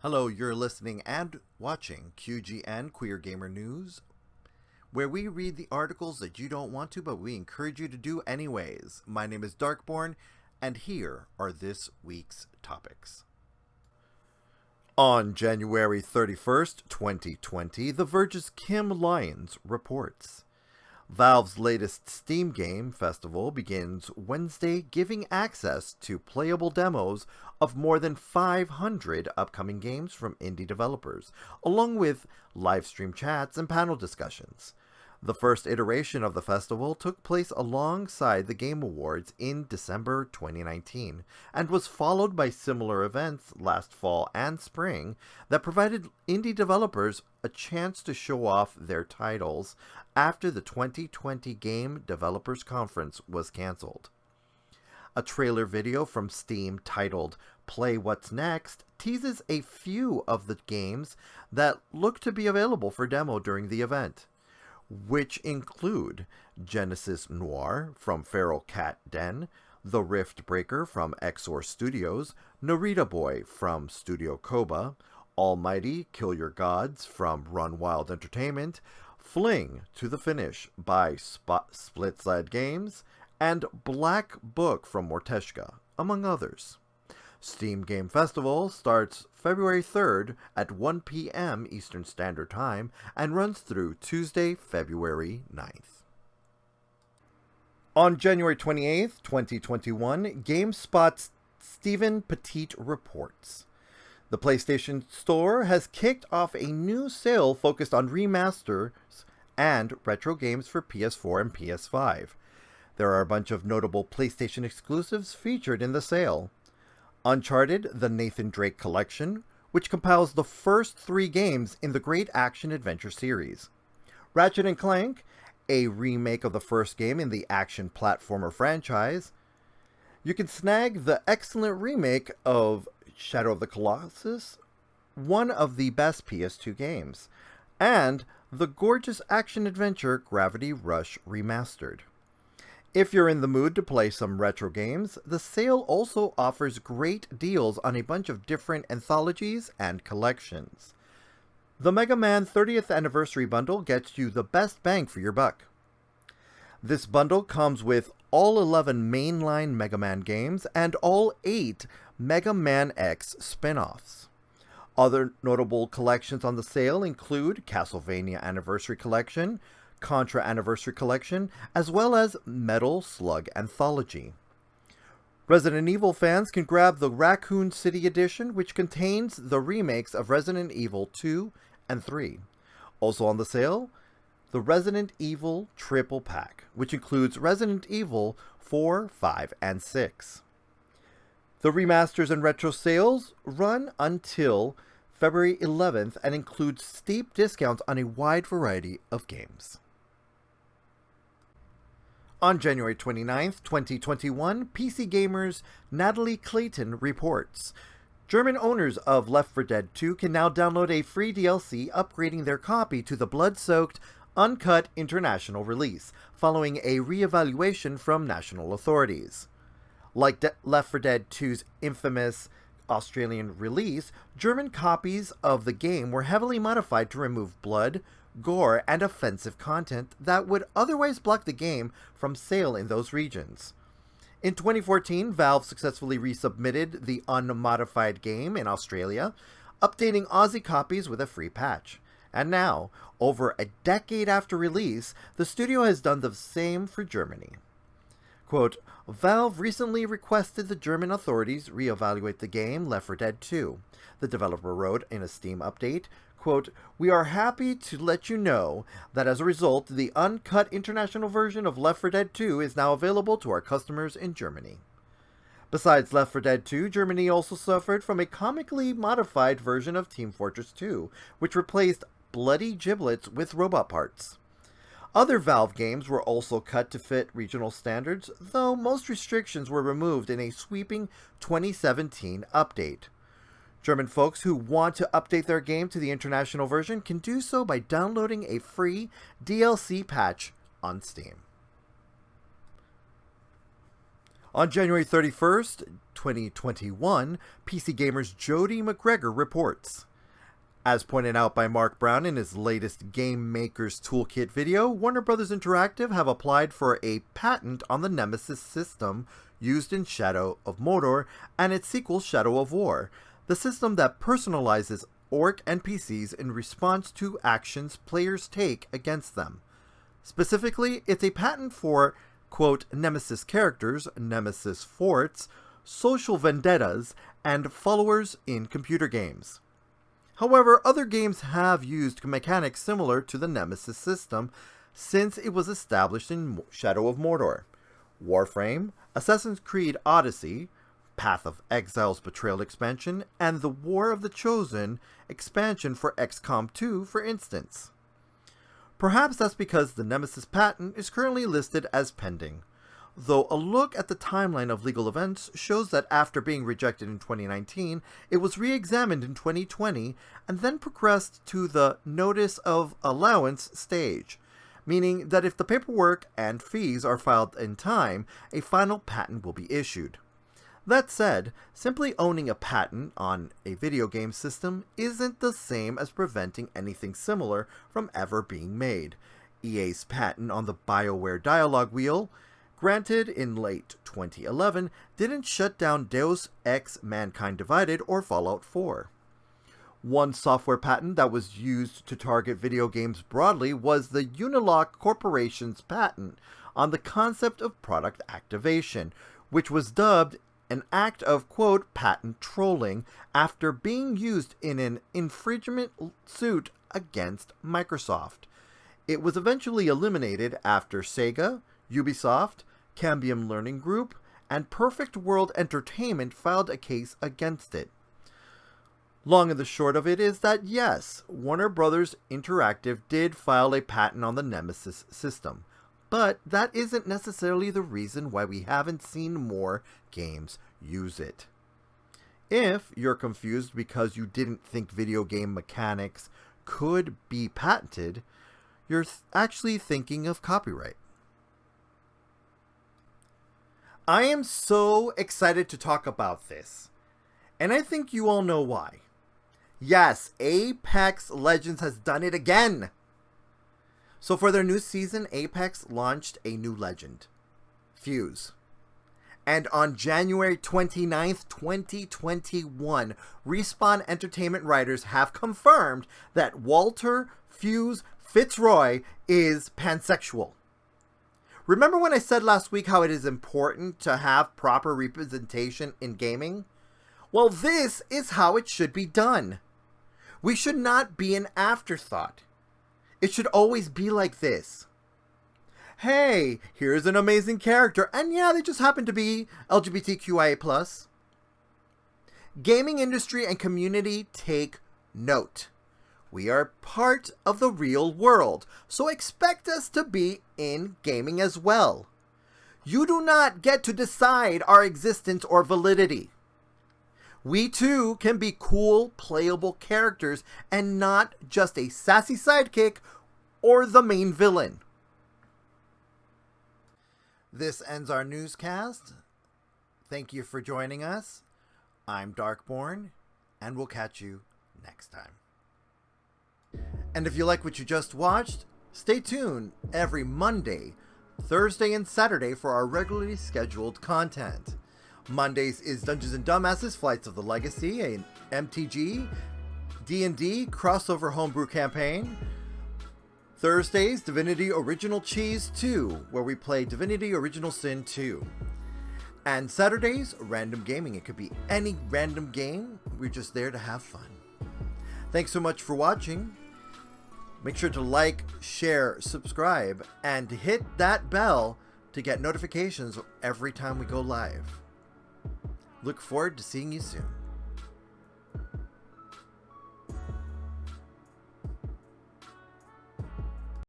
Hello, you're listening and watching QGN Queer Gamer News, where we read the articles that you don't want to, but we encourage you to do anyways. My name is Darkborne, and here are this week's topics. On January 31st, 2020, The Verge's Kim Lyons reports, Valve's latest Steam Game Festival begins Wednesday, giving access to playable demos of more than 500 upcoming games from indie developers, along with live stream chats and panel discussions. The first iteration of the festival took place alongside the Game Awards in December 2019, and was followed by similar events last fall and spring that provided indie developers a chance to show off their titles after the 2020 Game Developers Conference was cancelled. A trailer video from Steam titled Play What's Next teases a few of the games that look to be available for demo during the event, which include Genesis Noir from Feral Cat Den, The Rift Breaker from Exor Studios, Narita Boy from Studio Koba, Almighty Kill Your Gods from Run Wild Entertainment, Fling to the Finish by Split Side Games, and Black Book from Morteshka, among others. Steam Game Festival starts February 3rd at 1 p.m. Eastern Standard Time and runs through Tuesday, February 9th. On January 28th, 2021, GameSpot's Stephen Petit reports, the PlayStation Store has kicked off a new sale focused on remasters and retro games for PS4 and PS5. There are a bunch of notable PlayStation exclusives featured in the sale. Uncharted, the Nathan Drake Collection, which compiles the first 3 games in the Great Action Adventure series. Ratchet & Clank, a remake of the first game in the action platformer franchise. You can snag the excellent remake of Shadow of the Colossus, one of the best PS2 games, and the gorgeous action-adventure Gravity Rush Remastered. If you're in the mood to play some retro games, the sale also offers great deals on a bunch of different anthologies and collections. The Mega Man 30th Anniversary Bundle gets you the best bang for your buck. This bundle comes with all 11 mainline Mega Man games and all 8 Mega Man X spin-offs. Other notable collections on the sale include Castlevania Anniversary Collection, Contra Anniversary Collection, as well as Metal Slug Anthology. Resident Evil fans can grab the Raccoon City Edition, which contains the remakes of Resident Evil 2 and 3. Also on the sale, the Resident Evil Triple Pack, which includes Resident Evil 4, 5, and 6. The remasters and retro sales run until February 11th and include steep discounts on a wide variety of games. On January 29th, 2021, PCGamer's Natalie Clayton reports, German owners of Left 4 Dead 2 can now download a free DLC upgrading their copy to the blood-soaked, uncut international release, following a re-evaluation from national authorities. Like Left 4 Dead 2's infamous Australian release, German copies of the game were heavily modified to remove blood, gore, and offensive content that would otherwise block the game from sale in those regions. In 2014, Valve successfully resubmitted the unmodified game in Australia, updating Aussie copies with a free patch. And now, over a decade after release, the studio has done the same for Germany. Quote, Valve recently requested the German authorities reevaluate the game Left 4 Dead 2. The developer wrote in a Steam update, quote, we are happy to let you know that as a result, the uncut international version of Left 4 Dead 2 is now available to our customers in Germany. Besides Left 4 Dead 2, Germany also suffered from a comically modified version of Team Fortress 2, which replaced bloody giblets with robot parts. Other Valve games were also cut to fit regional standards, though most restrictions were removed in a sweeping 2017 update. German folks who want to update their game to the international version can do so by downloading a free DLC patch on Steam. On January 31st, 2021, PCGamer's Jody McGregor reports. As pointed out by Mark Brown in his latest Game Maker's Toolkit video, Warner Bros. Interactive have applied for a patent on the Nemesis system used in Shadow of Mordor and its sequel Shadow of War, the system that personalizes orc NPCs in response to actions players take against them. Specifically, it's a patent for, quote, Nemesis characters, Nemesis forts, social vendettas, and followers in computer games. However, other games have used mechanics similar to the Nemesis system since it was established in Shadow of Mordor. Warframe, Assassin's Creed Odyssey, Path of Exile's Betrayal expansion, and the War of the Chosen expansion for XCOM 2, for instance. Perhaps that's because the Nemesis patent is currently listed as pending, though a look at the timeline of legal events shows that after being rejected in 2019, it was re-examined in 2020 and then progressed to the Notice of Allowance stage, meaning that if the paperwork and fees are filed in time, a final patent will be issued. That said, simply owning a patent on a video game system isn't the same as preventing anything similar from ever being made. EA's patent on the BioWare dialogue wheel, granted in late 2011, didn't shut down Deus Ex Mankind Divided or Fallout 4. One software patent that was used to target video games broadly was the Unilock Corporation's patent on the concept of product activation, which was dubbed an act of, quote, patent trolling after being used in an infringement suit against Microsoft. It was eventually eliminated after Sega, Ubisoft, Cambium Learning Group, and Perfect World Entertainment filed a case against it. Long and the short of it is that yes, Warner Bros. Interactive did file a patent on the Nemesis system, but that isn't necessarily the reason why we haven't seen more games use it. If you're confused because you didn't think video game mechanics could be patented, you're actually thinking of copyright. I am so excited to talk about this, and I think you all know why. Yes, Apex Legends has done it again! So for their new season, Apex launched a new legend, Fuse. And on January 29th, 2021, Respawn Entertainment writers have confirmed that Walter Fuse Fitzroy is pansexual. Remember when I said last week how it is important to have proper representation in gaming? Well, this is how it should be done. We should not be an afterthought. It should always be like this. Hey, here's an amazing character, and yeah, they just happen to be LGBTQIA+. Gaming industry and community take note. We are part of the real world, so expect us to be in gaming as well. You do not get to decide our existence or validity. We too can be cool, playable characters and not just a sassy sidekick or the main villain. This ends our newscast. Thank you for joining us. I'm Darkborne, and we'll catch you next time. And if you like what you just watched, stay tuned every Monday, Thursday, and Saturday for our regularly scheduled content. Mondays is Dungeons & Dumbasses Flights of the Legacy, an MTG, D&D crossover homebrew campaign. Thursdays, Divinity Original Cheese 2, where we play Divinity Original Sin 2. And Saturdays, Random Gaming. It could be any random game. We're just there to have fun. Thanks so much for watching. Make sure to like, share, subscribe, and hit that bell to get notifications every time we go live. Look forward to seeing you soon.